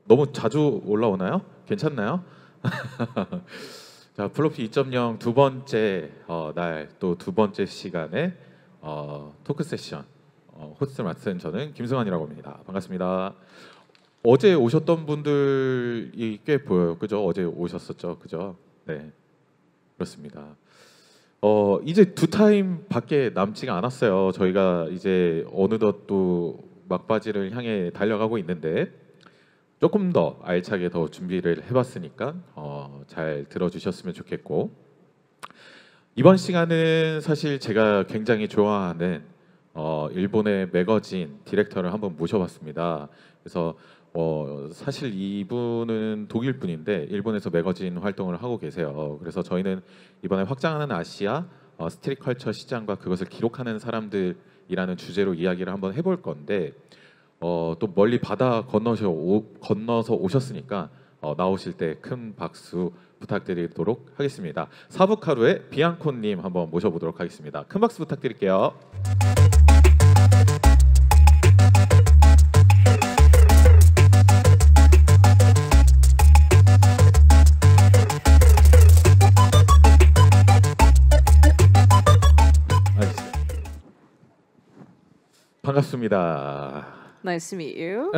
너무 자주 올라오나요? 괜찮나요? 자, 플로피 2.0 두 번째 날 또 두 번째 시간에 토크 세션 호스트 맡은 저는 김승환이라고 합니다. 반갑습니다. 어제 오셨던 분들이 꽤 보여요. 그죠? 어제 오셨었죠. 그죠? 네. 그렇습니다. 이제 두 타임밖에 남지가 않았어요. 저희가 이제 어느덧 또 막바지를 향해 달려가고 있는데 조금 더 알차게 더 준비를 해봤으니까 잘 들어주셨으면 좋겠고, 이번 시간은 사실 제가 굉장히 좋아하는 일본의 매거진 디렉터를 한번 모셔봤습니다. 그래서 사실 이분은 독일 분인데 일본에서 매거진 활동을 하고 계세요. 그래서 저희는 이번에 확장하는 아시아 스트릿 컬처 시장과 그것을 기록하는 사람들이라는 주제로 이야기를 한번 해볼 건데, 또 멀리 바다 건너서 오셨으니까 나오실 때 큰 박수 부탁드리도록 하겠습니다. 사부카루의 비앙코님 한번 모셔보도록 하겠습니다. 큰 박수 부탁드릴게요. 반갑습니다. Nice to meet you.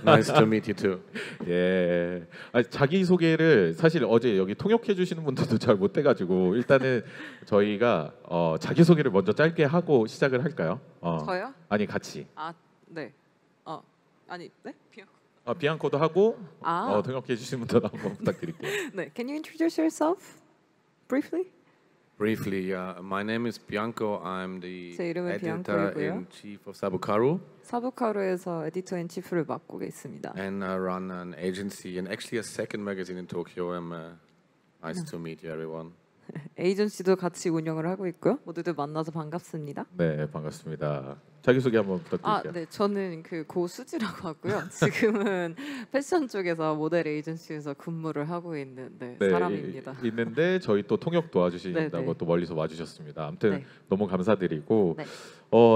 Nice to meet you too. 예, 자기 소개를 사실 어제 여기 통역해 주시는 분들도 잘 못 돼가지고 일단은 저희가 자기 소개를 먼저 짧게 하고 시작을 할까요? 저요? 아니 같이. 아, 네. 아니, 네? 비앙코도 하고 아. 통역해 주시는 분들 한번 부탁드릴게요. 네. Can you introduce yourself briefly? Briefly, yeah. My name is Bianco. I'm the 제 이름은 editor 비앙코이고요. in chief of Sabukaru, 사부카루에서 에디터 인 치프를 맡고 있습니다. and I run an agency and actually a second magazine in Tokyo. Nice to meet you, everyone. 에이전시도 같이 운영을 하고 있고요. 모두들 만나서 반갑습니다. 네, 반갑습니다. 자기 소개 한번 아, 부탁드릴게요. 네. 저는 고수지라고 하고요. 지금은 패션 쪽에서 모델 에이전시에서 근무를 하고 있는 사람입니다. 있는데 저희 또 통역 도와주신다고 네, 네. 또 멀리서 와주셨습니다. 아무튼 네. 너무 감사드리고, 네.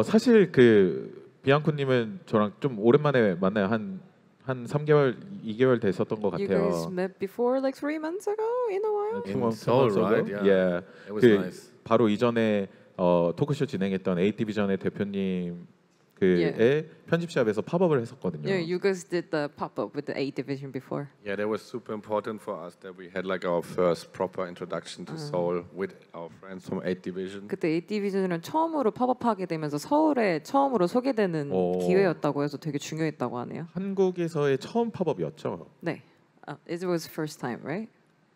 사실 그 비앙코님은 저랑 좀 오랜만에 만나요. 한 3개월, 2개월 됐었던 것 You 같아요. guys met before like 3 months ago in a while? In Seoul, right? Yeah. 예. It was 그 nice. 바로 이전에 토크쇼 진행했던 A 디비전의 대표님 그의 예. 편집샵에서 팝업을 했었거든요. Yeah, you guys did the pop-up with the A division before. Yeah, that was super important for us that we had like our first proper introduction to Seoul with our friends from 8 Division. 그때 A 디비전이랑 처음으로 팝업하게 되면서 서울에 처음으로 소개되는 기회였다고 해서 되게 중요했다고 하네요. 한국에서의 처음 팝업이었죠. 네. It was first time, right?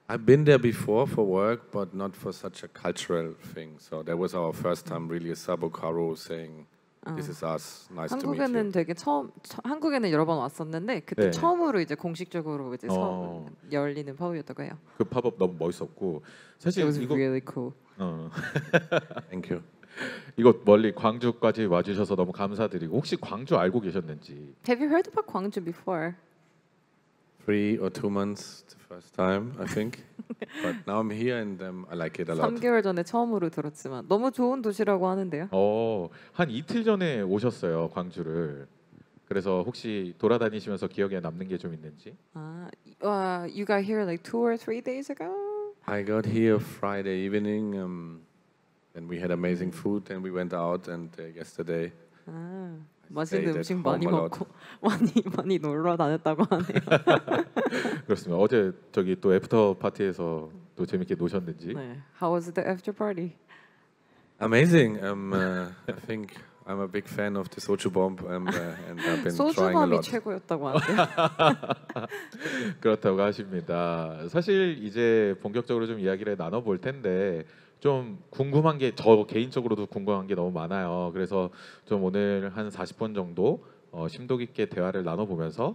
I've been there before for work, but not for such a cultural thing. So that was our first time really as Sabukaru saying, "This is us. Nice to meet you." 한국에는 되게 한국에는 여러 번 왔었는데 그때 네. 처음으로 이제 공식적으로 이제 어. 열리는 팝업이었다고 해요. 그 팝업 너무 멋있었고 It 사실 was 이거 really cool. Thank you. 이거 멀리 광주까지 와주셔서 너무 감사드리고, 혹시 광주 알고 계셨는지? Have you heard about Gwangju before? 3 or 2 months the first time, I think. But now I'm here and I like it a lot. 3개월 전에 처음으로 들었지만 너무 좋은 도시라고 하는데요. 한 이틀 전에 오셨어요, 광주를. 그래서 혹시 돌아다니시면서 기억에 남는 게 좀 있는지? You got here like 2 or 3 days ago? I got here Friday evening and we had amazing food and we went out and yesterday 맛있는 stayed at 음식 home 많이 a lot. 먹고 많이 놀러 다녔다고 하네요. 그렇습니다. 어제 저기 또 애프터 파티에서 또 재밌게 노셨는지? 네. How was the after party? Amazing. I think I'm a big fan of the soju bomb and I've been trying a 소주밤이 lot. 최고였다고 하는데요. 그렇다고 하십니다. 사실 이제 본격적으로 좀 이야기를 나눠볼 텐데 좀 궁금한 게, 저 개인적으로도 궁금한 게 너무 많아요. 그래서 좀 오늘 한 40분 정도 심도 깊게 대화를 나눠보면서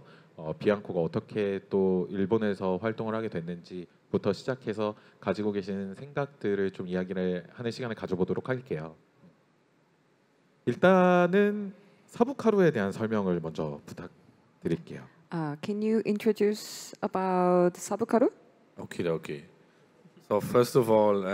비앙코가 어떻게 또 일본에서 활동을 하게 됐는지부터 시작해서 가지고 계시는 생각들을 좀 이야기를 하는 시간을 가져보도록 할게요. 일단은 사부카루에 대한 설명을 먼저 부탁드릴게요. Can you introduce about Sabukaru? Okay. So first of all,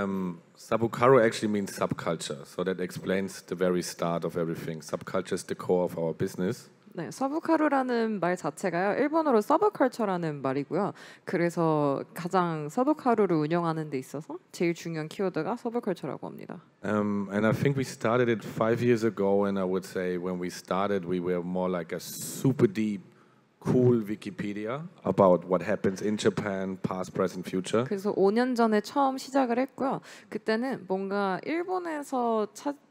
Sabukaru actually means subculture. So that explains the very start of everything. Subculture is the core of our business. 네, 서브카루라는 말 자체가요. 일본어로 서브컬처라는 말이고요. 그래서 가장 서브카루를 운영하는 데 있어서 제일 중요한 키워드가 서브컬처라고 합니다. And I think we started it 5 years ago, and I would say when we started, we were more like a super deep, cool Wikipedia about what happens in Japan, past, present, future. 그래서 5년 전에 처음 시작을 했고요. 그때는 뭔가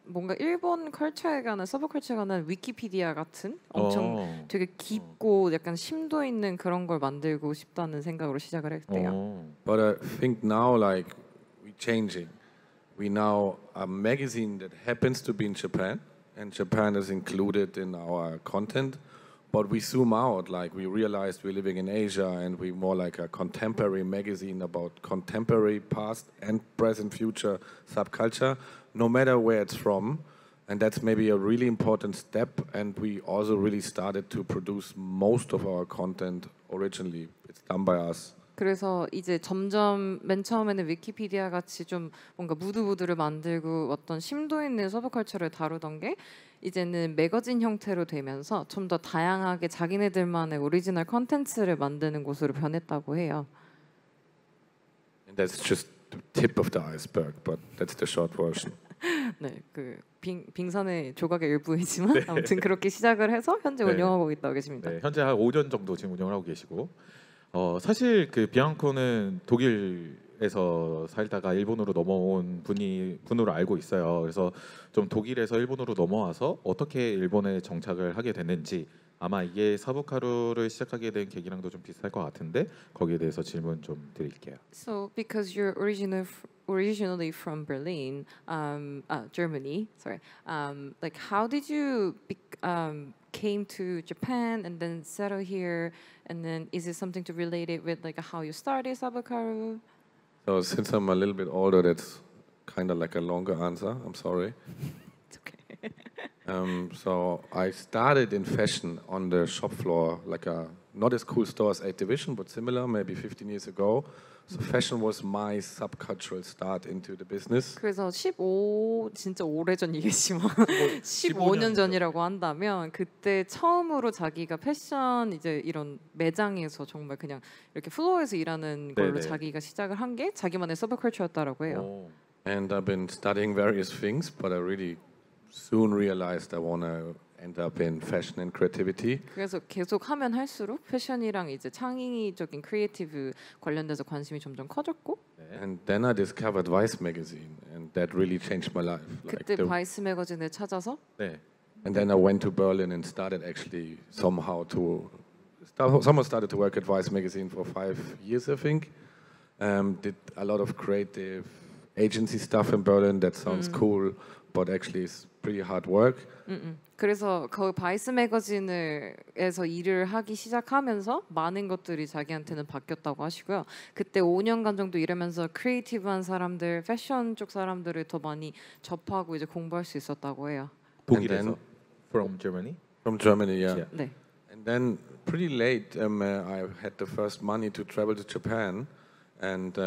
뭔가 일본 컬처에 관한 서브컬처에 관한 위키피디아 같은 엄청 되게 깊고 약간 심도 있는 그런 걸 만들고 싶다는 생각으로 시작을 했대요. But I think now, like, we're changing. We now a magazine that happens to be in Japan, and Japan is included in our content. But we zoom out, like we realized we're living in Asia, and we're more like a contemporary magazine about contemporary past and present future subculture, no matter where it's from. And that's maybe a really important step. And we also really started to produce most of our content originally. It's done by us. 그래서 이제 점점 맨 처음에는 위키피디아 같이 좀 뭔가 무드를 만들고 어떤 심도 있는 서브컬처를 다루던 게 이제는 매거진 형태로 되면서 좀 더 다양하게 자기네들만의 오리지널 컨텐츠를 만드는 곳으로 변했다고 해요. And that's just the tip of the iceberg, but that's the short version. 네, 그 빙산의 조각의 일부이지만 아무튼 그렇게 시작을 해서 현재 운영하고 있다고 계십니다. 네, 현재 한 5년 정도 지금 운영을 하고 계시고 사실 그 비앙코는 독일에서 살다가 일본으로 넘어온 분으로 알고 있어요. 그래서 좀 독일에서 일본으로 넘어와서 어떻게 일본에 정착을 하게 됐는지 아마 이게 서브카루를 시작하게 된 계기랑도 좀 비슷할 것 같은데 거기에 대해서 질문 좀 드릴게요. So because you're originally from Berlin, Germany, sorry. Like how did you came to Japan and then settle here, and then is it something to relate it with like how you started Sabakaru? So since I'm a little bit older, that's kind of like a longer answer. I'm sorry. It's okay. So I started in fashion on the shop floor, like a not as cool store as 8 Division, but similar, maybe 15 years ago. So fashion was my subcultural start into the business. 그래서 진짜 오래전 얘기지만 15년 전이라고 한다면 그때 처음으로 자기가 패션 이제 이런 매장에서 정말 그냥 이렇게 플로어에서 일하는 걸로 자기가 시작을 한 게 자기만의 서브컬처였다라고 해요. And I've been studying various things, but I really soon realized I want to end up in fashion and creativity. 그래서 계속 하면 할수록 패션이랑 이제 창의적인 크리에이티브 관련돼서 관심이 점점 커졌고. And then I discovered Vice magazine, and that really changed my life. 그때 바이스 매거진을 찾아서. 네. And then I went to Berlin and started actually someone started to work at Vice magazine for 5 years, I think. Did a lot of creative agency stuff in Berlin. That sounds cool, but actually it's pretty hard work. 그래서 그 바이스 매거진에서 일을 하기 시작하면서 많은 것들이 자기한테는 바뀌었다고 하시고요. 그때 5년간 정도 일하면서 크리에이티브한 사람들, 패션 쪽 사람들을 더 많이 접하고 이제 공부할 수 있었다고 해요. 독일에서? From Germany? From Germany, yeah. 네. And then pretty late, I had the first money to travel to Japan, and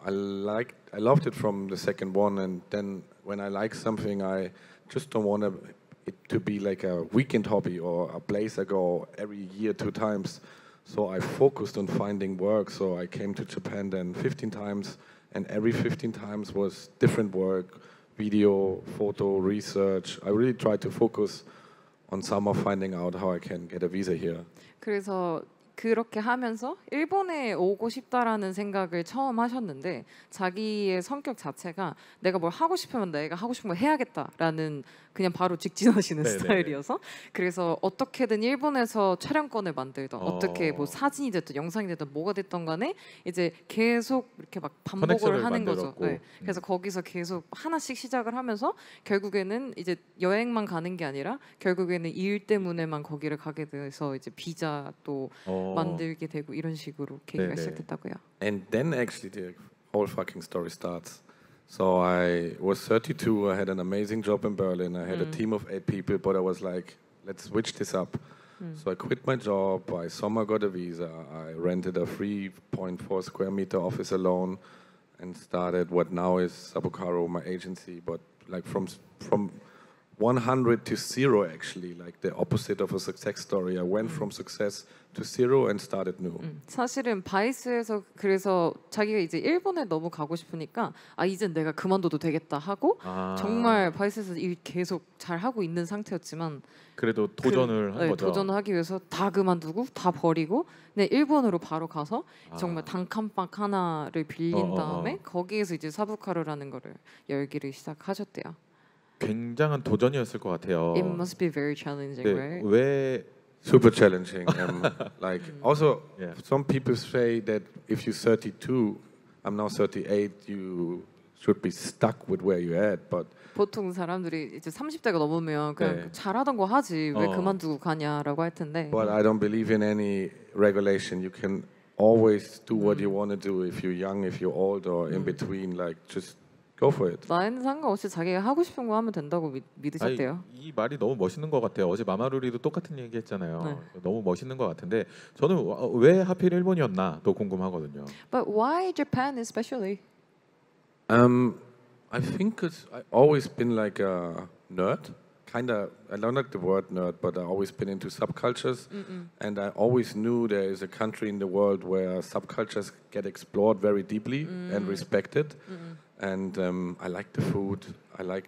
I loved it from the second one. And then when I like something, I just don't want it to be like a weekend hobby or a place I go every year 2 times. So I focused on finding work. So I came to Japan then 15 times, and every 15 times was different work, video, photo, research. I really tried to focus on summer finding out how I can get a visa here. 그래서 그렇게 하면서 일본에 오고 싶다라는 생각을 처음 하셨는데 자기의 성격 자체가 내가 뭘 하고 싶으면 내가 하고 싶은 걸 해야겠다라는 그냥 바로 직진하시는 스타일이어서 그래서 어떻게든 일본에서 촬영권을 만들던 어떻게 뭐 사진이 됐든 영상이 됐든 뭐가 됐던 간에 이제 계속 이렇게 막 반복을 하는 거죠. 네. 그래서 거기서 계속 하나씩 시작을 하면서 결국에는 이제 여행만 가는 게 아니라 결국에는 일 때문에만 거기를 가게 돼서 이제 비자 또 만들게 되고 이런 식으로 계기가 시작됐다고요. And then actually the whole fucking story starts. So I was 32. I had an amazing job in Berlin. I had a team of 8 people, but I was like, let's switch this up. So I quit my job. I summer got a visa. I rented a 3.4 square meter office alone, and started what now is Sabukaro, my agency. But like from 100 to 0 actually, like the opposite of a success story. I went from success to 0 and started new. 사실은 바이스에서 그래서 자기가 이제 일본에 너무 가고 싶으니까 아 이젠 내가 그만둬도 되겠다 하고 정말 바이스에서 일 계속 잘 하고 있는 상태였지만 그래도 도전을 한 거죠. 도전을 하기 위해서 다 그만두고 다 버리고 네 일본으로 바로 가서 정말 단칸방 하나를 빌린 다음에 거기에서 이제 사부카루라는 거를 열기를 시작하셨대요. 굉장한 도전이었을 것 같아요. It must be very challenging, right? 왜 Super challenging. Like also, Yeah. some people say that if you're 32, I'm now 38, you should be stuck with where you're at. But 보통 사람들이 이제 30대가 넘으면 그냥 네. 잘하던 거 하지 왜 그만두고 가냐라고 할 텐데. but I don't believe in any regulation. You can always do what you want to do if you're young, if you're old, or in between. Like just go for it. 나이는 상관없이 자기가 하고 싶은 거 하면 된다고 믿으셨대요. 이 말이 너무 멋있는 것 같아요. 어제 마마루리도 똑같은 얘기했잖아요. 네. 너무 멋있는 것 같은데 저는 왜 하필 일본이었나 또 궁금하거든요. But why Japan especially? I think I always been like a nerd. Kinda, I don't like the word nerd, but I always been into subcultures, and I always knew there is a country in the world where subcultures get explored very deeply and respected. And I like the food. I like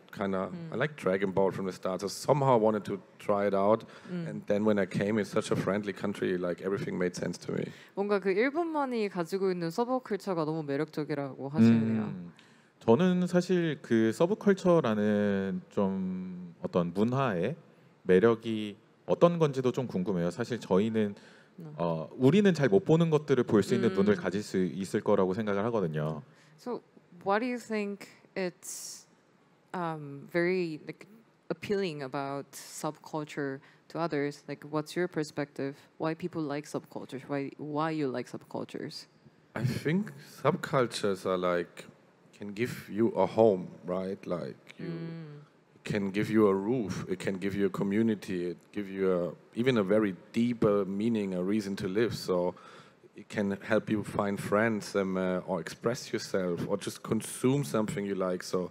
Dragon Ball from the start. So somehow I wanted to try it out. And then when I came, it's such a friendly country. Like everything made sense to me. 뭔가 그 일본만이 가지고 있는 서브컬처가 너무 매력적이라고 하시네요. 저는 사실 그 서브컬처라는 좀 어떤 문화의 매력이 어떤 건지도 좀 궁금해요. 사실 저희는 우리는 잘 못 보는 것들을 볼 수 있는 눈을 가질 수 있을 거라고 생각을 하거든요. So why do you think it's very like appealing about subculture to others? Like, what's your perspective? Why people like subcultures? Why you like subcultures? I think subcultures are like can give you a home, right? Like you can give you a roof. It can give you a community. It give you even a very deeper meaning, a reason to live. So it can help you find friends or express yourself or just consume something you like. So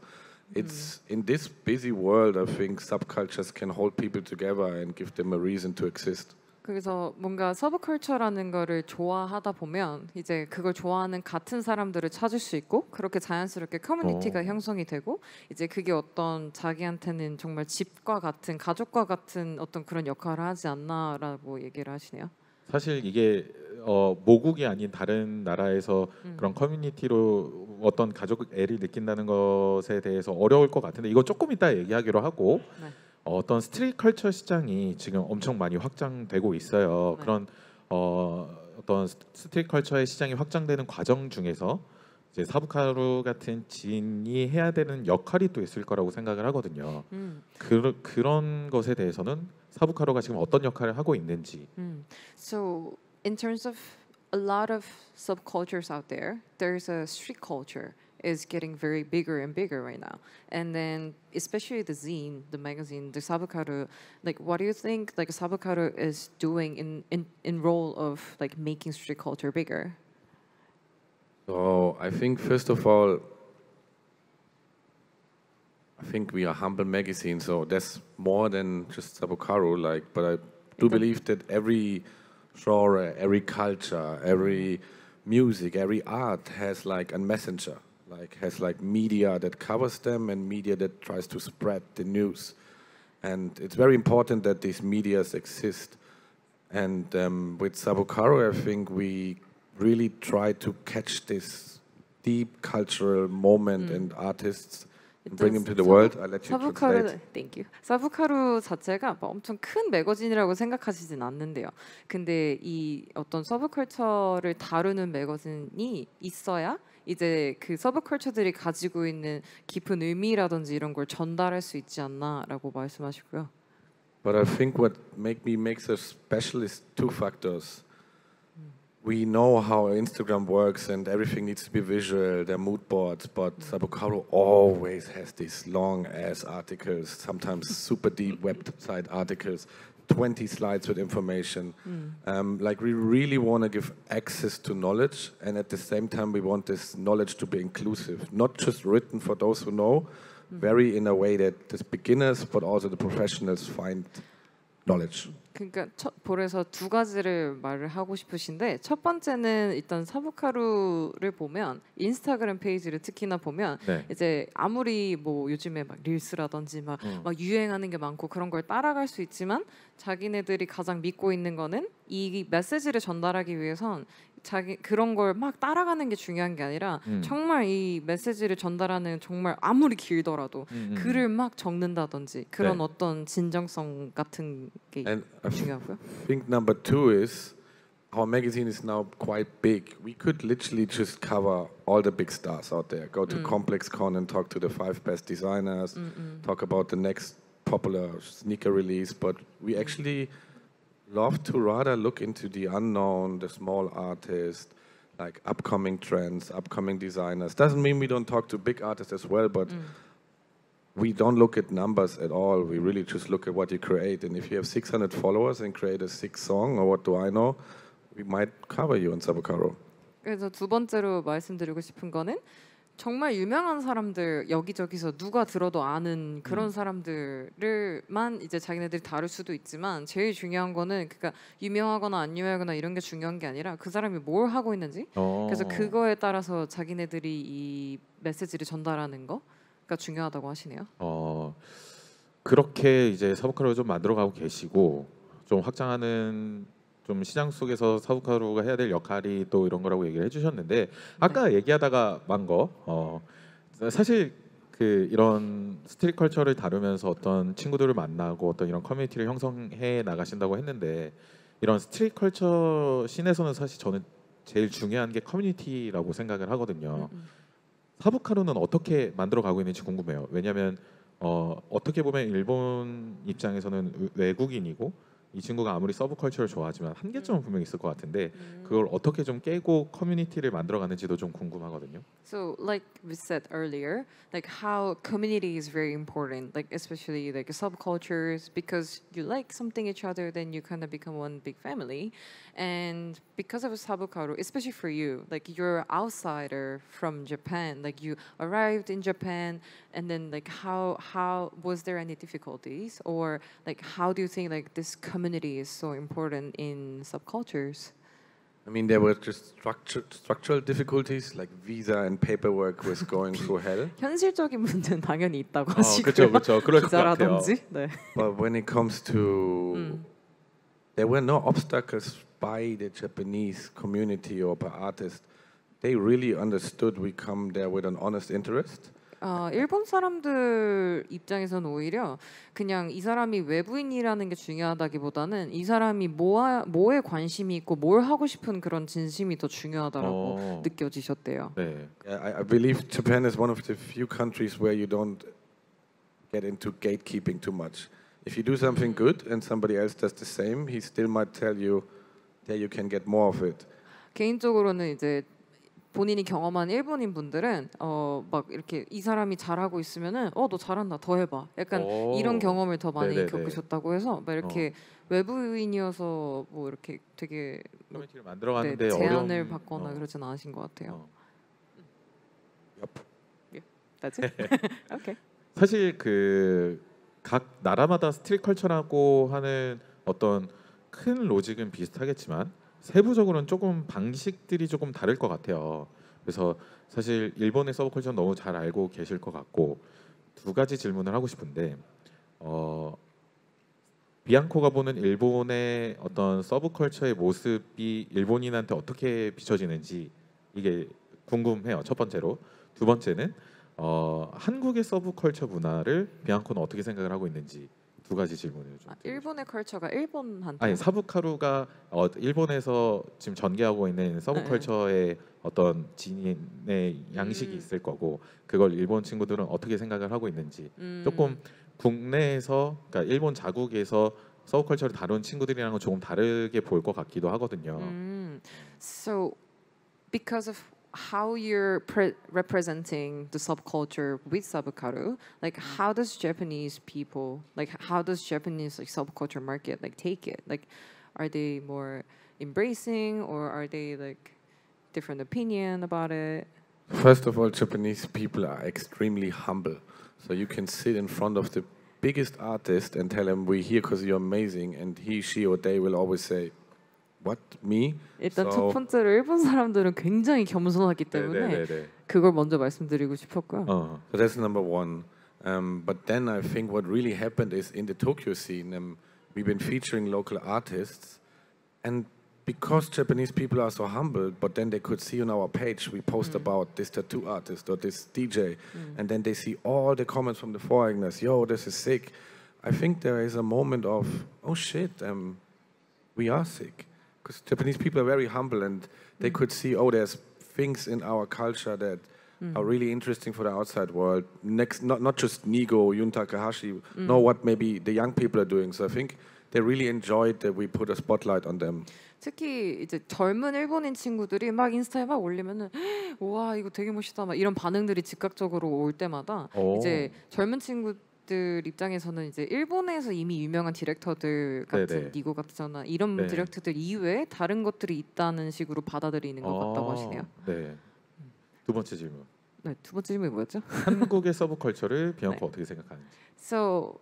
it's in this busy world, I think subcultures can hold people together and give them a reason to exist. 그래서 뭔가 서브컬처라는 거를 좋아하다 보면 이제 그걸 좋아하는 같은 사람들을 찾을 수 있고 그렇게 자연스럽게 커뮤니티가 형성이 되고 이제 그게 어떤 자기한테는 정말 집과 같은 가족과 같은 어떤 그런 역할을 하지 않나라고 얘기를 하시네요. 사실 이게 모국이 아닌 다른 나라에서 그런 커뮤니티로 어떤 가족 애를 느낀다는 것에 대해서 어려울 것 같은데 이거 조금 이따 얘기하기로 하고 네. 어떤 스트릿 컬처 시장이 지금 엄청 많이 확장되고 있어요. 네. 그런 어떤 스트릿 컬처의 시장이 확장되는 과정 중에서 이제 사부카루 같은 지인이 해야 되는 역할이 또 있을 거라고 생각을 하거든요. 그런 것에 대해서는 사부카루가 지금 어떤 역할을 하고 있는지. So in terms of a lot of subcultures out there, there's a street culture is getting very bigger and bigger right now. And then especially the zine, the magazine, the Sabukaru, like what do you think like Sabukaru is doing in role of like making street culture bigger? So I think first of all, I think we are humble magazine, so there's more than just Sabukaru. Like, but I do believe that every genre, every culture, every music, every art has like a messenger, like has like media that covers them and media that tries to spread the news. And it's very important that these medias exist. And with Sabukaru, I think we really try to catch this deep cultural moment and artists and bring them to the world. I'll let you translate. Thank you. 사부카루 자체가 뭐 엄청 큰 매거진이라고 생각하시진 않는데요. 근데 이 어떤 서브컬처를 다루는 매거진이 있어야 이제 그 서브컬처들이 가지고 있는 깊은 의미라든지 이런 걸 전달할 수 있지 않나라고 말씀하시고요. But I think what makes us special is two factors. We know how Instagram works and everything needs to be visual, they're mood boards, but Sabukaru always has these long ass articles, sometimes super deep website articles, 20 slides with information. Like we really want to give access to knowledge, and at the same time we want this knowledge to be inclusive, not just written for those who know, vary in a way that the beginners but also the professionals find knowledge. 그러니까 볼에서 두 가지를 말을 하고 싶으신데 첫 번째는 일단 사부카루를 보면 인스타그램 페이지를 특히나 보면 네. 이제 아무리 뭐 요즘에 막 릴스라든지 막 유행하는 게 많고 그런 걸 따라갈 수 있지만 자기네들이 가장 믿고 있는 거는 이 메시지를 전달하기 위해선 자기 그런 걸 막 따라가는 게 중요한 게 아니라 정말 이 메시지를 전달하는 정말 아무리 길더라도 글을 막 적는다든지 그런 네. 어떤 진정성 같은 게 And I 중요하고요. think number two is our magazine is now quite big. We could literally just cover all the big stars out there. Go to ComplexCon and talk to the 5 best designers, talk about the next popular sneaker release. But we actually love to rather look into the unknown, the small artists, like upcoming trends, upcoming designers. Doesn't mean we don't talk to big artists as well, but we don't look at numbers at all. We really just look at what you create. And if you have 600 followers and create a 6 song, or what do I know, we might cover you on Sabucaro. 그래서 두 번째로 말씀드리고 싶은 거는 정말 유명한 사람들 여기저기서 누가 들어도 아는 그런 사람들을만 이제 자기네들이 다룰 수도 있지만 제일 중요한 거는 그러니까 유명하거나 안 유명하거나 이런 게 중요한 게 아니라 그 사람이 뭘 하고 있는지 그래서 그거에 따라서 자기네들이 이 메시지를 전달하는 거가 중요하다고 하시네요. 그렇게 이제 사부카루를 좀 만들어가고 계시고 좀 확장하는 좀 시장 속에서 사부카루가 해야 될 역할이 또 이런 거라고 얘기를 해주셨는데 아까 얘기하다가 만 거 사실 그 이런 스트릿 컬처를 다루면서 어떤 친구들을 만나고 어떤 이런 커뮤니티를 형성해 나가신다고 했는데 이런 스트릿 컬처 씬에서는 사실 저는 제일 중요한 게 커뮤니티라고 생각을 하거든요. 사부카루는 어떻게 만들어가고 있는지 궁금해요. 왜냐하면 어떻게 보면 일본 입장에서는 외국인이고 이 친구가 아무리 서브컬처를 좋아하지만 한계점은 분명히 있을 것 같은데 그걸 어떻게 좀 깨고 커뮤니티를 만들어가는지도 좀 궁금하거든요. So like we said earlier, like how community is very important, like especially like subcultures, because you like something each other, then you kind of become one big family. And because of Sabukaru, especially for you, like you're outsider from Japan, like you arrived in Japan, and then like how was there any difficulties, or like how do you think like this community is so important in subcultures? I mean, there were just structural difficulties, like visa and paperwork was going through hell. 현실적인 문제는 당연히 있다고 하시고요. 그렇죠. 그럴 것 같아요. 비자라든지. 네. But when it comes to, there were no obstacles by the Japanese community or by artists. They really understood we come there with an honest interest. 일본 사람들 입장에서는 오히려 그냥 이 사람이 외부인이라는 게 중요하다기보다는 이 사람이 뭐에 관심이 있고 뭘 하고 싶은 그런 진심이 더 중요하다라고 느껴지셨대요. 네. I believe Japan is one of the few countries where you don't get into gatekeeping too much. If you do something good and somebody else does the same, he still might tell you that you can get more of it. 개인적으로는 이제 본인이 경험한 일본인 분들은 막 이렇게 이 사람이 잘하고 있으면은 너 잘한다 더 해봐 약간 이런 경험을 더 많이 겪으셨다고 해서 막 이렇게 외부인이어서 뭐 이렇게 되게 커뮤니티를 만들어가는데 제안을 받거나 그러진 않으신 것 같아요. That's it. Okay. 사실 그 각 나라마다 스트릿 컬처라고 하는 어떤 큰 로직은 비슷하겠지만 세부적으로는 조금 방식들이 조금 다를 것 같아요. 그래서 사실 일본의 서브컬처는 너무 잘 알고 계실 것 같고 두 가지 질문을 하고 싶은데 비앙코가 보는 일본의 어떤 서브컬처의 모습이 일본인한테 어떻게 비춰지는지 이게 궁금해요. 첫 번째로. 두 번째는 한국의 서브컬처 문화를 비앙코는 어떻게 생각을 하고 있는지 두 가지 질문을 좀. 일본의 컬처가 일본한테. 아니 사부카루가 일본에서 지금 전개하고 있는 서브컬처의 어떤 진의 양식이 있을 거고 그걸 일본 친구들은 어떻게 생각을 하고 있는지 조금 국내에서 그러니까 일본 자국에서 서브컬처를 다룬 친구들이랑은 조금 다르게 볼 것 같기도 하거든요. So because of how you're representing the subculture with Sabukaru, like how does Japanese people, like how does Japanese like subculture market like take it? Like, are they more embracing or are they like different opinion about it? First of all, Japanese people are extremely humble. So you can sit in front of the biggest artist and tell him we're here because you're amazing, and he, she, or they will always say, "What, me?" 일단 So- 첫 번째로 일본 사람들은 굉장히 겸손하기 때문에 네네네. 그걸 먼저 말씀드리고 싶었고요. So that's number one. But then I think what really happened is in the Tokyo scene, we've been featuring local artists, and because Japanese people are so humble, but then they could see on our page we post about this tattoo artist or this DJ, and then they see all the comments from the foreigners. Yo, this is sick. I think there is a moment of, oh shit, we are sick, because Japanese people are very humble, and they could see, oh, there's things in our culture that are really interesting for the outside world. Next, not just Nigo, Yun Takahashi, know what maybe the young people are doing. So I think they really enjoyed that we put a spotlight on them. 특히 이제 젊은 일본인 친구들이 막 인스타에 막 올리면은 와 이거 되게 멋있다 막 이런 반응들이 즉각적으로 올 때마다 오. 이제 젊은 친구들 입장에서는 이제 일본에서 이미 유명한 디렉터들 같은 네네. 니고 같잖아 이런 네. 디렉터들 이외에 다른 것들이 있다는 식으로 받아들이는 것 같다고 하시네요. 네. 두 번째 질문. 네, 두 번째 질문이 뭐였죠? 한국의 서브컬처를 비앙코 네. 어떻게 생각하는지. So,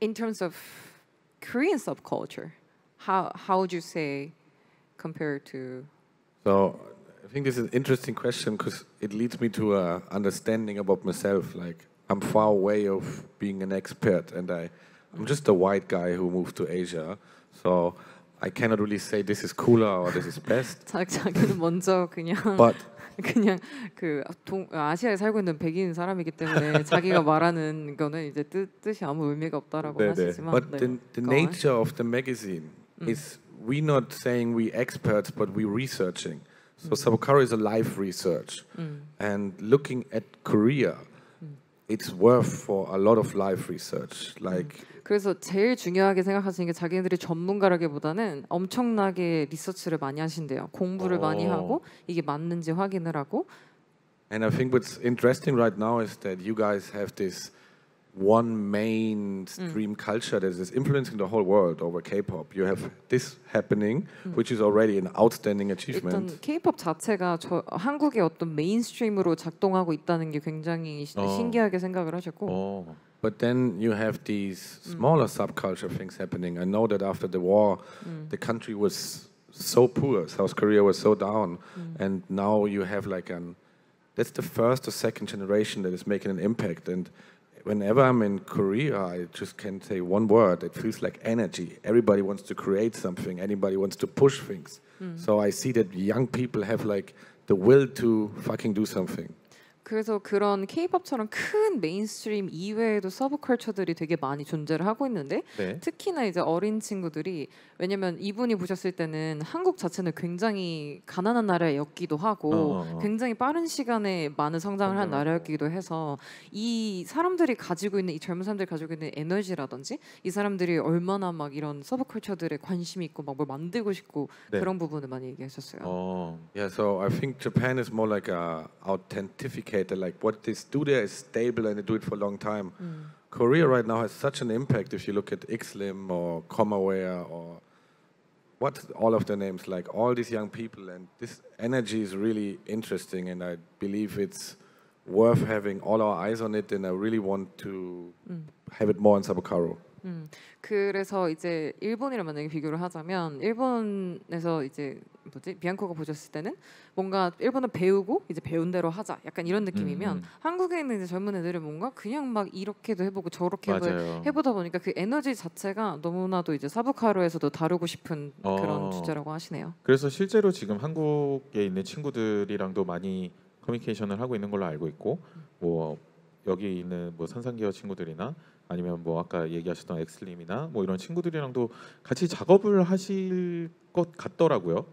in terms of Korean subculture, how would you say compared to? So I think this is an interesting question because it leads me to a understanding about myself. Like I'm far away of being an expert, and I'm just a white guy who moved to Asia. So I cannot really say this is cooler or this is best. 자기는 먼저 그냥 But 그냥 아시아에 살고 있는 백인 사람이기 때문에 자기가 말하는 거는 이제 뜻이 아무 의미가 없다라고 네네. 하시지만 But 네, the go on. nature of the magazine is we not saying we experts, but we researching. So Sabukaro is a live research, and looking at Korea, it's worth for a lot of live research. Like 그래서 제일 중요하게 생각하시는 게 자기네들이 전문가라기보다는 엄청나게 리서치를 많이 하신대요. 공부를 많이 하고 이게 맞는지 확인을 하고. And I think what's interesting right now is that you guys have this one mainstream culture that is influencing the whole world over K-pop. You have this happening, which is already an outstanding 일단 achievement. K-pop 자체가 한국의 어떤 메인스트림으로 작동하고 있다는 게 굉장히 신기하게 생각을 하셨고. But then you have these smaller subculture things happening. I know that after the war, the country was so poor. South Korea was so down, and now you have that's the first or second generation that is making an impact. And whenever I'm in Korea, I just can say one word. It feels like energy. Everybody wants to create something. Anybody wants to push things. So I see that young people have the will to fucking do something. 그래서 그런 K-팝처럼 큰 메인스트림 이외에도 서브컬처들이 되게 많이 존재를 하고 있는데 네. 특히나 이제 어린 친구들이 왜냐면 이분이 보셨을 때는 한국 자체는 굉장히 가난한 나라였기도 하고 굉장히 빠른 시간에 많은 성장을 한 나라였기도 해서 이 사람들이 가지고 있는 이 젊은 사람들이 가지고 있는 에너지라든지 이 사람들이 얼마나 막 이런 서브컬처들에 관심이 있고 막 뭘 만들고 싶고 네. 그런 부분을 많이 얘기하셨어요. Yeah, so I think Japan is more like a authenticator. Like what they do there is stable and they do it for a long time. Korea right now has such an impact if you look at Xlim or Comaware or what all of the names, like all these young people, and this energy is really interesting, and I believe it's worth having all our eyes on it, and I really want to have it more in Sabukaro. 그래서 이제 일본이랑 만약에 비교를 하자면 일본에서 이제 비앙코가 보셨을 때는 뭔가 일본을 배우고 이제 배운 대로 하자 약간 이런 느낌이면 한국에 있는 이제 젊은 애들은 뭔가 그냥 막 이렇게도 해보고 저렇게도 해보다 보니까 그 에너지 자체가 너무나도 이제 사부카로에서도 다루고 싶은 그런 주제라고 하시네요. 그래서 실제로 지금 한국에 있는 친구들이랑도 많이 커뮤니케이션을 하고 있는 걸로 알고 있고 뭐 여기 있는 뭐 산산기어 친구들이나 아니면 뭐 아까 얘기하셨던 엑슬림이나 뭐 이런 친구들이랑도 같이 작업을 하실 것 같더라고요.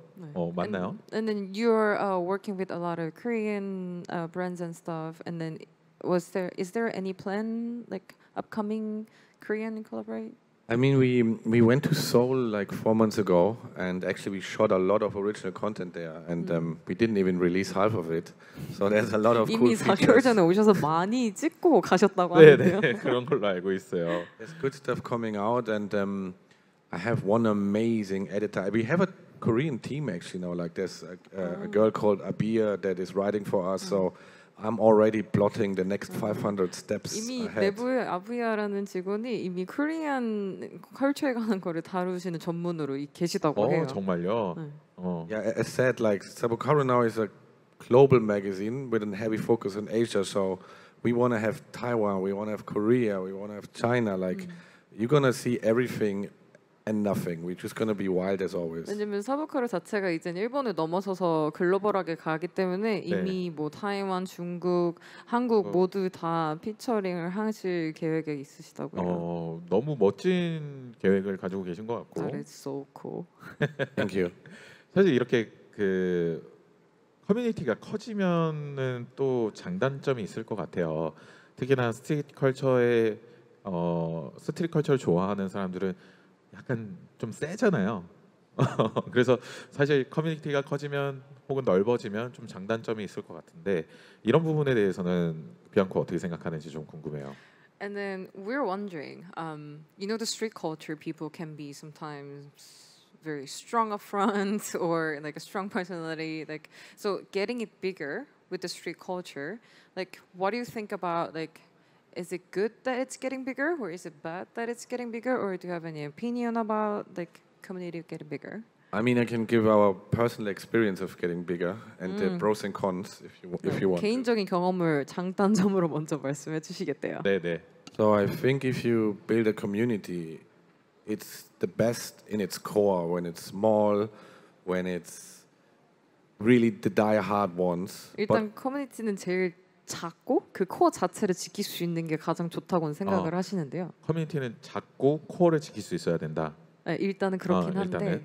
맞나요? And then you're working with a lot of Korean brands and stuff. And then is there any plan like upcoming Korean collaborate? I mean, we went to Seoul like 4 months ago, and actually we shot a lot of original content there, and we didn't even release half of it. So there's a lot of cool 이미 4개월 features. 전에 오셔서 많이 찍고 가셨다고 네, 하는데요. 네, 그런 걸로 알고 있어요. There's good stuff coming out, and I have one amazing editor. We have a Korean team actually now. Like there's a girl called Abir that is writing for us. So I'm already plotting the next 500 steps 이미 ahead. 내부의 아부야라는 직원이 이미 코리안 컬처에 관한 거를 다루시는 전문으로 계시다고 해요. 정말요? 네. Yeah, as said, like Sabukaro now is a global magazine with a heavy focus on Asia. So we want to have Taiwan, we want to have Korea, we want to have China. Like you're gonna see everything and nothing. We're just gonna be wild as always. 왜냐면 사부카르 자체가 이제 일본을 넘어서서 글로벌하게 가기 때문에 이미 뭐 타이완, 중국, 한국 모두 다 피처링을 하실 계획에 있으시다고요. 너무 멋진 계획을 가지고 계신 것 같고. That is so cool. Thank you. 사실 이렇게 그 커뮤니티가 커지면은 또 장단점이 있을 것 같아요. 특히나 스트리트 컬처를 좋아하는 사람들은 약간 좀 세잖아요. 그래서 사실 커뮤니티가 커지면 혹은 넓어지면 좀 장단점이 있을 것 같은데 이런 부분에 대해서는 비앙코 어떻게 생각하는지 좀 궁금해요. And then we're wondering, you know, the street culture people can be sometimes very strong up front or like a strong personality. Like, so getting it bigger with the street culture, like, what do you think about, like, is it good that it's getting bigger or is it bad that it's getting bigger, or do you have any opinion about like community getting bigger? I mean, I can give our personal experience of getting bigger and the pros and cons if you want. 개인적인 경험을 장단점으로 먼저 말씀해 주시겠대요. 네네. So I think if you build a community, it's the best in its core when it's small, when it's really the die-hard ones. 일단 커뮤니티는 제일 작고 그 코어 자체를 지킬 수 있는 게 가장 좋다고는 생각을 하시는데요. 커뮤니티는 작고 코어를 지킬 수 있어야 된다. 네, 일단은 그렇긴 한데. 일단은.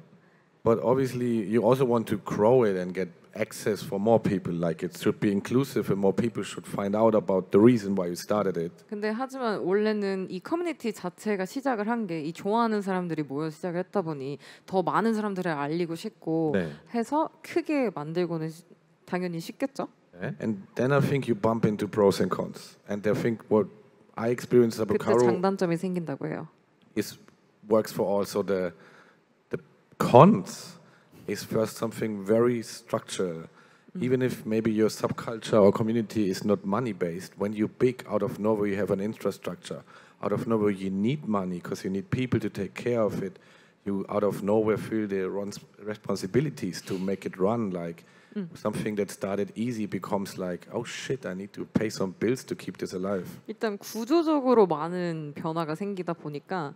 But obviously, you also want to grow it and get access for more people. Like it should be inclusive, and more people should find out about the reason why you started it. 근데 하지만 원래는 이 커뮤니티 자체가 시작을 한 게 이 좋아하는 사람들이 모여 시작을 했다 보니 더 많은 사람들을 알리고 싶고 해서 크게 만들고는 당연히 쉽겠죠. And then I think you bump into pros and cons. And I think what I experienced at 그때 Bocaro 장단점이 생긴다고 해요. is works for also the cons is first something very structural. Even if maybe your subculture or community is not money based, when you're big, out of nowhere you have an infrastructure. Out of nowhere you need money because you need people to take care of it. You out of nowhere feel the responsibilities to make it run. Like something that started easy becomes like, oh shit, I need to pay some bills to keep this alive. 일단 구조적으로 많은 변화가 생기다 보니까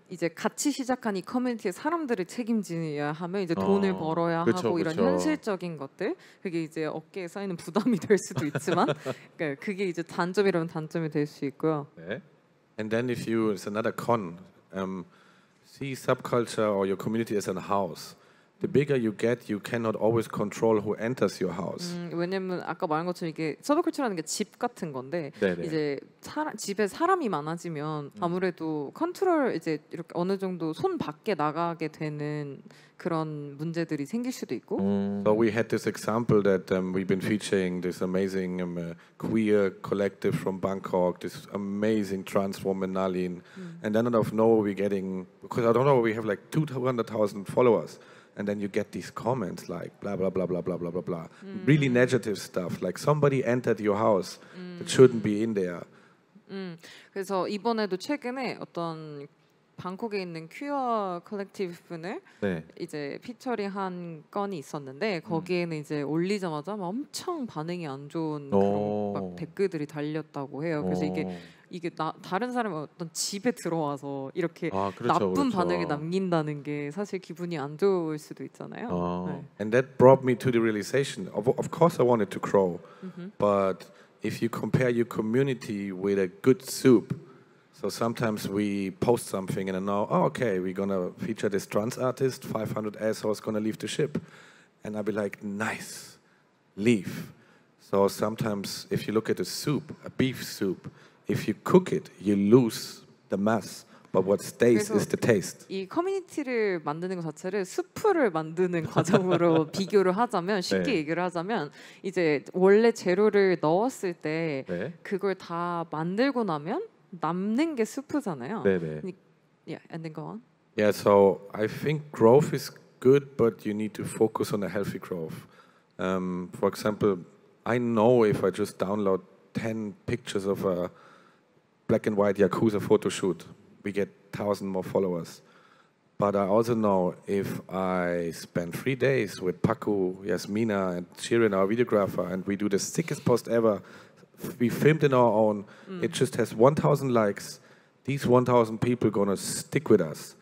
이제 같이 시작한 이 커뮤니티의 사람들을 책임져야 하면 이제 돈을 벌어야 하고 이런 현실적인 것들, 그게 이제 어깨에 쌓이는 부담이 될 수도 있지만 그러니까 그게 이제 단점이라면 단점이 될 수 있고요. And then if you, it's another con, see subculture or your community as a house. The bigger you get, you cannot always control who enters your house. 왜냐면 아까 말한 것처럼 이게 서브컬처라는 게 집 같은 건데 이제 집에 사람이 많아지면 아무래도 컨트롤 이제 이렇게 어느 정도 손 밖에 나가게 되는 그런 문제들이 생길 수도 있고. So we had this example that we've been featuring this amazing queer collective from Bangkok, this amazing trans woman Nalin, and then out of nowhere we're getting, because I don't know, we have like 200,000 followers. And then you get these comments like blah blah blah blah blah blah blah blah, really negative stuff. Like somebody entered your house that shouldn't be in there. 그래서 이번에도 최근에 어떤 방콕에 있는 퀴어 컬렉티브 분을 이제 피처링한 건이 있었는데 거기에는 이제 올리자마자 막 엄청 반응이 안 좋은 그런 막 댓글들이 달렸다고 해요. 그래서 이게 다른 사람의 어떤 집에 들어와서 이렇게 나쁜 반응을 남긴다는 게 사실 기분이 안 좋을 수도 있잖아요. And that brought me to the realization. Of course, I wanted to grow, but if you compare your community with a good soup, so sometimes we post something and I know, oh, okay, we're gonna feature this trans artist. 500 assholes gonna leave the ship, and I'll be like, nice, leave. So sometimes, if you look at a soup, a beef soup. If you cook it, you lose the mass, but what stays is the taste. 이 커뮤니티를 만드는 것 자체를 수프를 만드는 과정으로 비교를 하자면 쉽게 얘기를 하자면 이제 원래 재료를 넣었을 때 그걸 다 만들고 나면 남는 게 수프잖아요. Yeah, and then go on. Yeah, so I think growth is good, but you need to focus on a healthy growth. For example, I know if I just download 10 pictures of a black and white Yakuza photo shoot, we get 1,000 more followers. But I also know if I spend 3 days with Paku, Yasmina, and Shirin, our videographer, and we do the sickest post ever, we filmed in our own, it just has 1,000 likes. These 1,000 people gonna stick with us.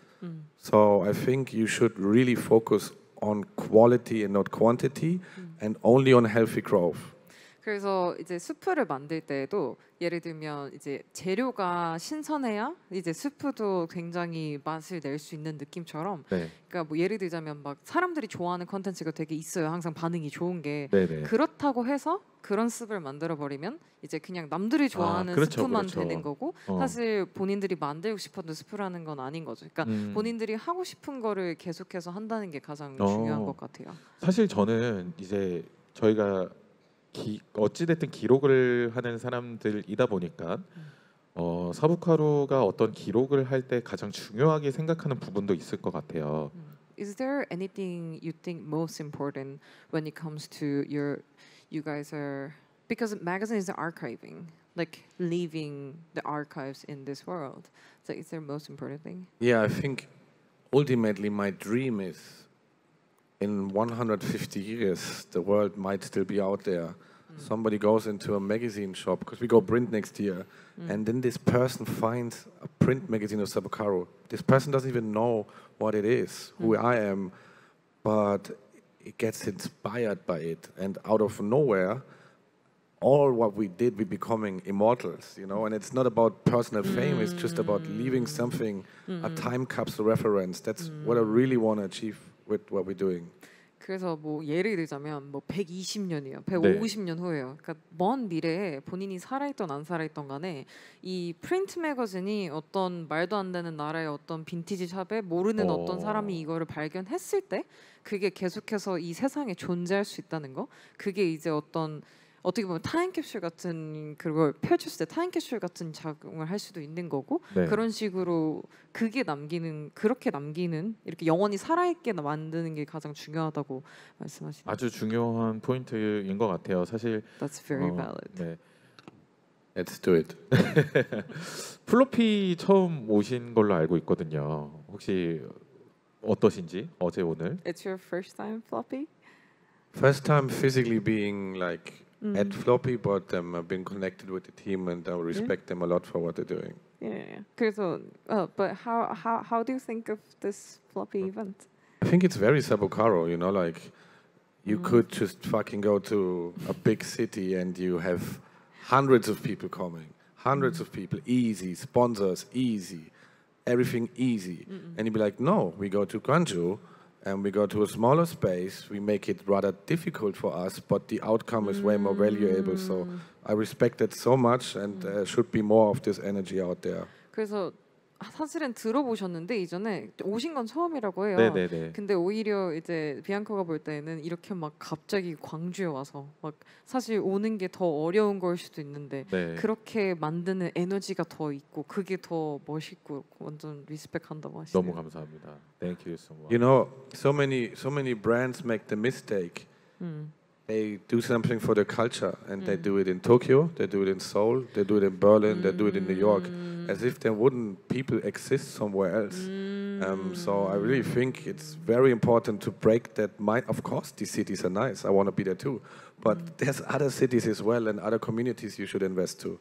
So I think you should really focus on quality and not quantity, and only on healthy growth. 그래서 이제 수프를 만들 때에도 예를 들면 이제 재료가 신선해야 이제 수프도 굉장히 맛을 낼 수 있는 느낌처럼 네. 그러니까 뭐 예를 들자면 막 사람들이 좋아하는 컨텐츠가 되게 있어요. 항상 반응이 좋은 게 네네. 그렇다고 해서 그런 습을 만들어 버리면 이제 그냥 남들이 좋아하는 그렇죠, 스프만 그렇죠. 되는 거고 사실 본인들이 만들고 싶었던 스프라는 건 아닌 거죠. 그러니까 본인들이 하고 싶은 거를 계속해서 한다는 게 가장 중요한 것 같아요. 사실 저는 이제 저희가 어찌됐든 기록을 하는 사람들이다 보니까 사부카루가 어떤 기록을 할 때 가장 중요하게 생각하는 부분도 있을 것 같아요. Is there anything you think most important when it comes to you guys are because magazine is archiving, like leaving the archives in this world. So is there most important thing? Yeah, I think ultimately my dream is in 150 years the world might still be out there. Somebody goes into a magazine shop because we go print next year, and then this person finds a print magazine of Sabukaru. This person doesn't even know what it is, who I am, but it gets inspired by it, and out of nowhere, all what we did, we're becoming immortals, you know. And it's not about personal fame; it's just about leaving something, a time capsule reference. That's what I really want to achieve with what we're doing. 그래서 뭐 예를 들자면 뭐 120년이요, 150년 후에요. 그러니까 먼 미래에 본인이 살아있던 안 살아있던 간에 이 프린트 매거진이 어떤 말도 안 되는 나라의 어떤 빈티지 샵에 모르는 어떤 사람이 이거를 발견했을 때 그게 계속해서 이 세상에 존재할 수 있다는 거. 그게 이제 어떻게 보면 타임캡슐 같은 그걸 펼쳤을 때 타임캡슐 같은 작용을 할 수도 있는 거고 네. 그런 식으로 그렇게 남기는 이렇게 영원히 살아있게 만드는 게 가장 중요하다고 말씀하시네요. 아주 중요한 포인트인 것 같아요. 사실 That's very valid. 네. Let's do it. 플로피 처음 오신 걸로 알고 있거든요. 혹시 어떠신지 어제 오늘? It's your first time floppy? First time physically being like at Floppy, but I've been connected with the team and I respect them a lot for what they're doing. Yeah. 그래서 but how do you think of this floppy event? I think it's very Sabukaro, you know, like you could just fucking go to a big city and you have hundreds of people coming, hundreds of people, easy, sponsors, easy, everything easy. And you'd be like, no, we go to Gwangju and we go to a smaller space, we make it rather difficult for us, but the outcome is way more valuable. So I respect it so much and there should be more of this energy out there. 그래서 사실은 들어보셨는데 이전에 오신 건 처음이라고 해요. 네네네. 근데 오히려 이제 비앙카가 볼 때는 이렇게 막 갑자기 광주에 와서 막 사실 오는 게 더 어려운 걸 수도 있는데 네. 그렇게 만드는 에너지가 더 있고 그게 더 멋있고 완전 리스펙한다고 하시네요. 너무 감사합니다. Thank you so much. You know, so many brands make the mistake. They do something for the culture and they do it in Tokyo, they do it in Seoul, they do it in Berlin, they do it in New York, as if there wouldn't people exist somewhere else. So I really think it's very important to break that mind. Of course, these cities are nice. I want to be there too. But there's other cities as well and other communities you should invest to.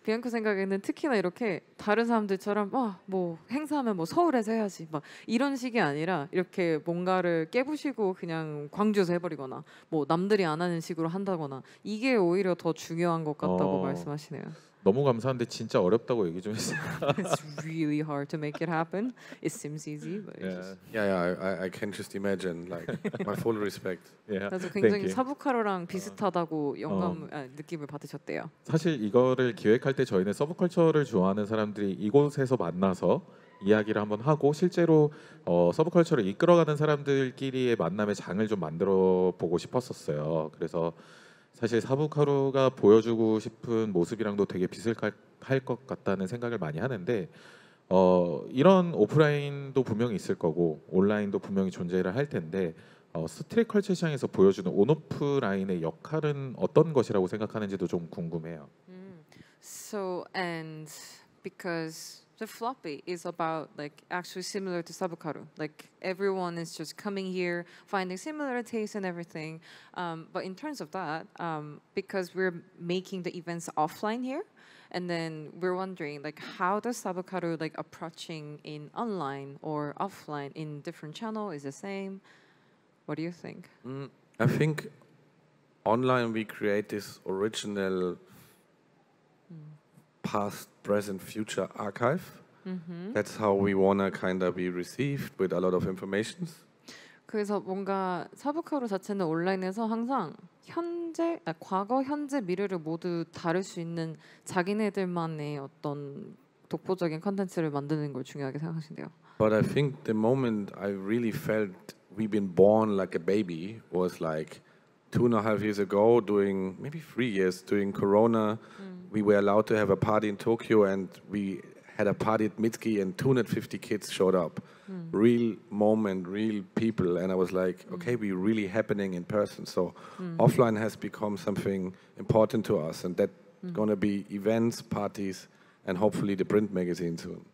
비앙코 생각에는 특히나 이렇게 다른 사람들처럼 뭐 행사하면 뭐 서울에서 해야지 막 이런 식이 아니라 이렇게 뭔가를 깨부시고 그냥 광주에서 해버리거나 뭐 남들이 안 하는 식으로 한다거나 이게 오히려 더 중요한 것 같다고 말씀하시네요. 너무 감사한데 진짜 어렵다고 얘기 좀 했어요. It's really hard to make it happen. It seems easy, but it's just... I can just imagine. Like my full respect. Yeah. 그래서 Thank 굉장히 you. 사부카로랑 비슷하다고 느낌을 받으셨대요. 사실 이거를 기획할 때 저희는 서브컬처를 좋아하는 사람들이 이곳에서 만나서 이야기를 한번 하고 실제로 서브컬처를 이끌어가는 사람들끼리의 만남의 장을 좀 만들어 보고 싶었었어요. 그래서 사실 사부카루가 보여주고 싶은 모습이랑도 되게 비슷할 것 같다는 생각을 많이 하는데 이런 오프라인도 분명히 있을 거고 온라인도 분명히 존재를 할 텐데 스트릿 컬처 시장에서 보여주는 온오프라인의 역할은 어떤 것이라고 생각하는지도 좀 궁금해요. So and because the floppy is about like actually similar to Sabukaru, like everyone is just coming here finding similar tastes and everything. But in terms of that, because we're making the events offline here, and then we're wondering like how does Sabukaru like approaching in online or offline in different channel is the same? What do you think? I think online we create this original past, present, future archive. That's how we wanna kind of be received with a lot of information. 그래서 뭔가 사부카로 자체는 온라인에서 항상 과거, 현재, 미래를 모두 다룰 수 있는 자기네들만의 어떤 독보적인 컨텐츠를 만드는 걸 중요하게 생각하신대요. But I think the moment I really felt we've been born like a baby was like 2.5 years ago, doing maybe 3 years, during Corona. We were allowed to have a party in Tokyo, and we had a party at Mitsuki, and 250 kids showed up. Real moment, real people, and I was like, okay, we're really happening in person. So offline has become something important to us, and that's gonna be events, parties, and hopefully the print magazine soon.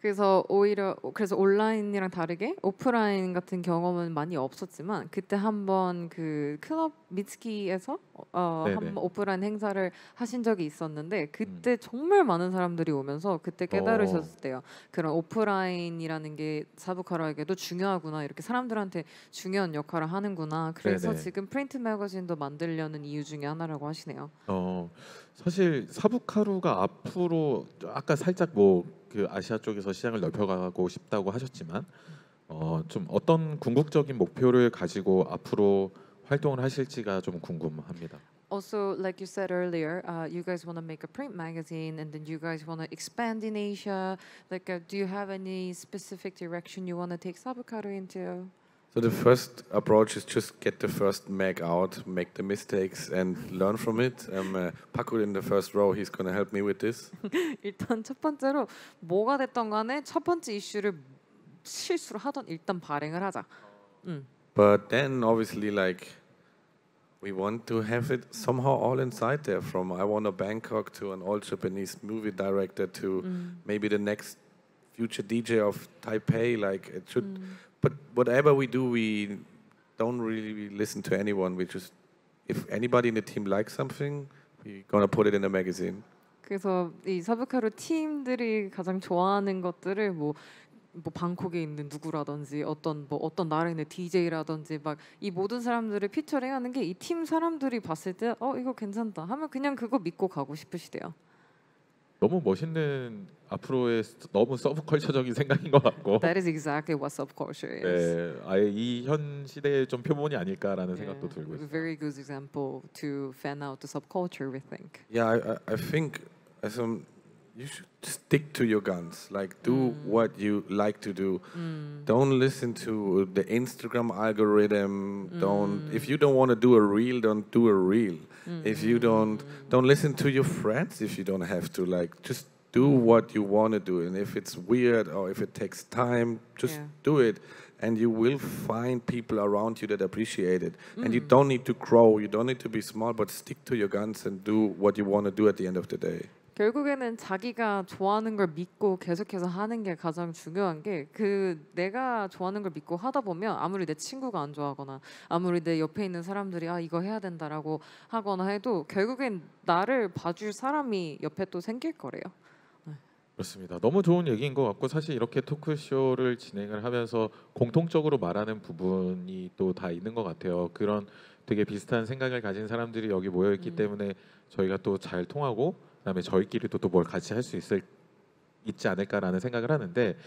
그래서 온라인이랑 다르게 오프라인 같은 경험은 많이 없었지만 그때 한번 그 클럽 미츠키에서 한번 오프라인 행사를 하신 적이 있었는데 그때 정말 많은 사람들이 오면서 그때 깨달으셨대요. 그런 오프라인이라는 게 사부카라에게도 중요하구나, 이렇게 사람들한테 중요한 역할을 하는구나. 그래서 네네. 지금 프린트 매거진도 만들려는 이유 중에 하나라고 하시네요. 사실 사부카루가 앞으로 아까 살짝 뭐 그 아시아 쪽에서 시장을 넓혀가고 싶다고 하셨지만 좀 어떤 궁극적인 목표를 가지고 앞으로 활동을 하실지가 좀 궁금합니다. Also, like you said earlier, you guys want to make a print magazine, and then you guys want to expand in Asia. Like, do you have any specific direction you want to take Sabukaru into? So the first approach is just get the first mag out, make the mistakes, and learn from it. Paku in the first row, he's gonna help me with this. 일단 첫 번째로 뭐가 됐던 간에 첫 번째 이슈를 실수를 하던 일단 발행을 하자. But then obviously like we want to have it somehow all inside there, from I Wanna Bangkok to an all Japanese movie director to maybe the next future DJ of Taipei. Like it should, but whatever we do, we don't really listen to anyone. We just, if anybody in the team likes something, we're gonna put it in the magazine. 그래서 이 사부카루 팀들이 가장 좋아하는 것들을 뭐 방콕에 있는 누구라든지 어떤 나라에 있는 DJ라든지 막 이 모든 사람들을 피처링하는 게 이 팀 사람들이 봤을 때 이거 괜찮다 하면 그냥 그거 믿고 가고 싶으시대요. 너무 멋있는 앞으로의 너무 서브컬처적인 생각인 것 같고. That is exactly what subculture is. 네, 아예 이 현 시대의 좀 표본이 아닐까라는 생각도 들고 있어요. Very good example to fan out the subculture, we think. Yeah, I think you should stick to your guns. Like do what you like to do. Don't listen to the Instagram algorithm. If you don't want to do a reel, don't do a reel. If you don't listen to your friends if you don't have to. Like just do what you want to do, and if it's weird or if it takes time, just do it. And you will find people around you that appreciate it. And you don't need to grow, you don't need to be small, but stick to your guns and do what you want to do at the end of the day. 결국에는 자기가 좋아하는 걸 믿고 계속해서 하는 게 가장 중요한 게 내가 좋아하는 걸 믿고 하다 보면 아무리 내 친구가 안 좋아하거나 아무리 내 옆에 있는 사람들이 이거 해야 된다라고 하거나 해도 결국엔 나를 봐줄 사람이 옆에 또 생길 거래요. 그렇습니다. 너무 좋은 얘기인 것 같고 사실 이렇게 토크쇼를 진행을 하면서 공통적으로 말하는 부분이 또 다 있는 것 같아요. 그런 되게 비슷한 생각을 가진 사람들이 여기 모여 있기 때문에 저희가 또 잘 통하고 그다음에 저희끼리도 또 뭘 같이 할 수 있지 않을까라는 생각을 하는데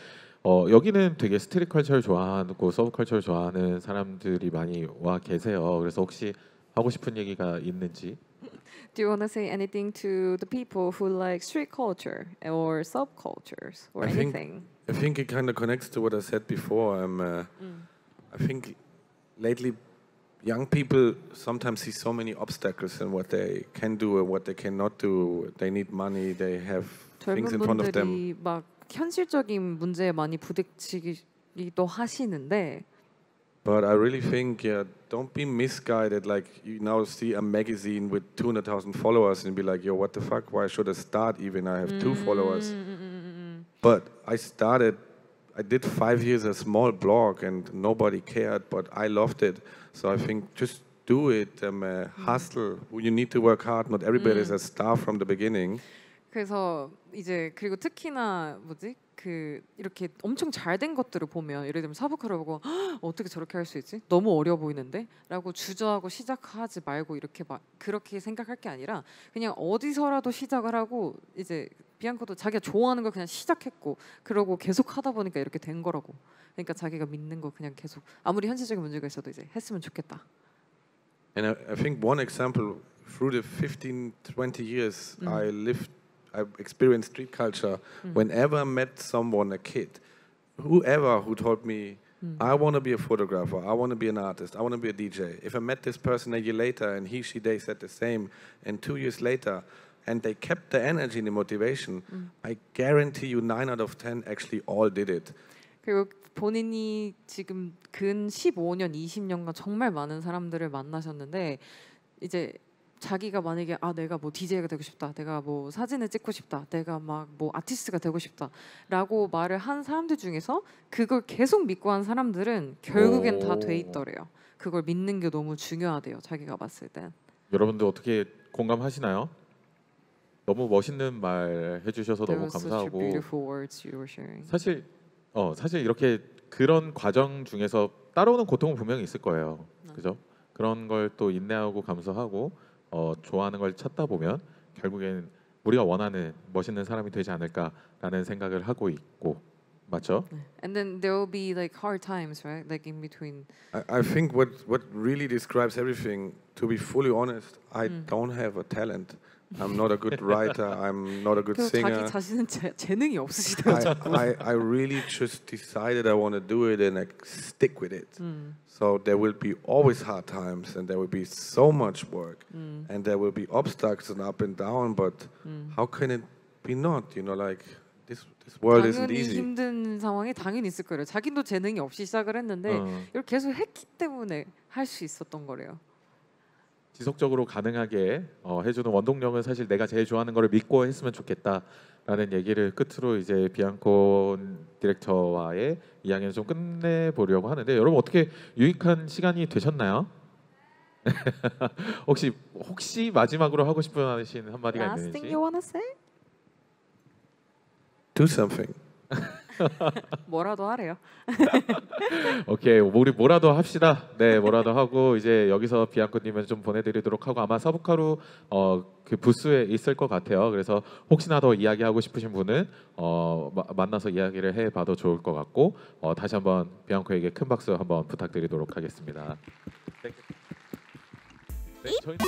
여기는 되게 스트릿 컬처를 좋아하고 서브 컬처를 좋아하는 사람들이 많이 와 계세요. 그래서 혹시 하고 싶은 얘기가 있는지. Do you want to say anything to the people who like street culture or subcultures or anything? I think it kind of connects to what I said before. I think lately young people sometimes see so many obstacles in what they can do and what they cannot do. They need money. They have things in front of them. 젊은 분들이 막 현실적인 문제에 많이 부딪히기도 하시는데 But I really think, yeah, don't be misguided. Like you now see a magazine with 200,000 followers and be like, yo, what the fuck? Why should I start even? I have 2 followers. But I did 5 years a small blog and nobody cared, but I loved it. So I think just do it, hustle. You need to work hard. Not everybody is a star from the beginning. 그래서 이제 그리고 특히나 뭐지 그 이렇게 엄청 잘 된 것들을 보면 예를 들면 사부카를 보고 어떻게 저렇게 할 수 있지? 너무 어려 보이는데?라고 주저하고 시작하지 말고 이렇게 그렇게 생각할 게 아니라 그냥 어디서라도 시작을 하고 이제 비앙코도 자기가 좋아하는 걸 그냥 시작했고 그러고 계속 하다 보니까 이렇게 된 거라고. 그러니까 자기가 믿는 거 그냥 계속 아무리 현실적인 문제가 있어도 이제 했으면 좋겠다. And I think one example through the 15, 20 years I experienced street culture. Whenever I met someone, a kid, whoever who told me, I want to be a photographer, I want to be an artist, I want to be a DJ. If I met this person a year later and they said the same, and 2 years later, and they kept the energy and the motivation, I guarantee you 9 out of 10 actually all did it. 그리고 본인이 지금 근 15년, 20년간 정말 많은 사람들을 만나셨는데 이제 자기가 만약에 내가 뭐 DJ가 되고 싶다, 내가 뭐 사진을 찍고 싶다, 내가 막 뭐 아티스트가 되고 싶다라고 말을 한 사람들 중에서 그걸 계속 믿고 한 사람들은 결국엔 다 돼 있더래요. 그걸 믿는 게 너무 중요하대요. 자기가 봤을 땐. 여러분들 어떻게 공감하시나요? 너무 멋있는 말 해주셔서 너무 감사하고 사실 이렇게 그런 과정 중에서 따라오는 고통은 분명히 있을 거예요. 그죠? 그런 걸 또 인내하고 감수하고 좋아하는 걸 찾다 보면 결국엔 우리가 원하는 멋있는 사람이 되지 않을까라는 생각을 하고 있고 맞죠? And then there will be like hard times, right? Like in between. I think what really describes everything, to be fully honest, I don't have a talent. I'm not a good writer. I'm not a good singer. 자기 자신은 재능이 없으시대요. I really just decided I want to do it and I stick with it. So there will be always hard times and there will be so much work and there will be obstacles and up and down. But how can it be not? You know, like this world isn't easy. 당연히 힘든 상황이 당연히 있을 거예요. 자기도 재능이 없이 시작을 했는데 이걸 계속 했기 때문에 할 수 있었던 거래요. 지속적으로 가능하게 해주는 원동력은 사실 내가 제일 좋아하는 거를 믿고 했으면 좋겠다라는 얘기를 끝으로 이제 비앙코 디렉터와의 이야기는 좀 끝내보려고 하는데 여러분 어떻게 유익한 시간이 되셨나요? 혹시 마지막으로 하고 싶은 한마디가 Last 있는지? thing you wanna say? Do something. 뭐라도 하래요. 오케이, 우리 뭐라도 합시다. 네, 뭐라도 하고 이제 여기서 비앙코님은 좀 보내드리도록 하고 아마 사부카루 그 부스에 있을 것 같아요. 그래서 혹시나 더 이야기하고 싶으신 분은 만나서 이야기를 해봐도 좋을 것 같고 다시 한번 비앙코에게 큰 박수 한번 부탁드리도록 하겠습니다. 네, 저희는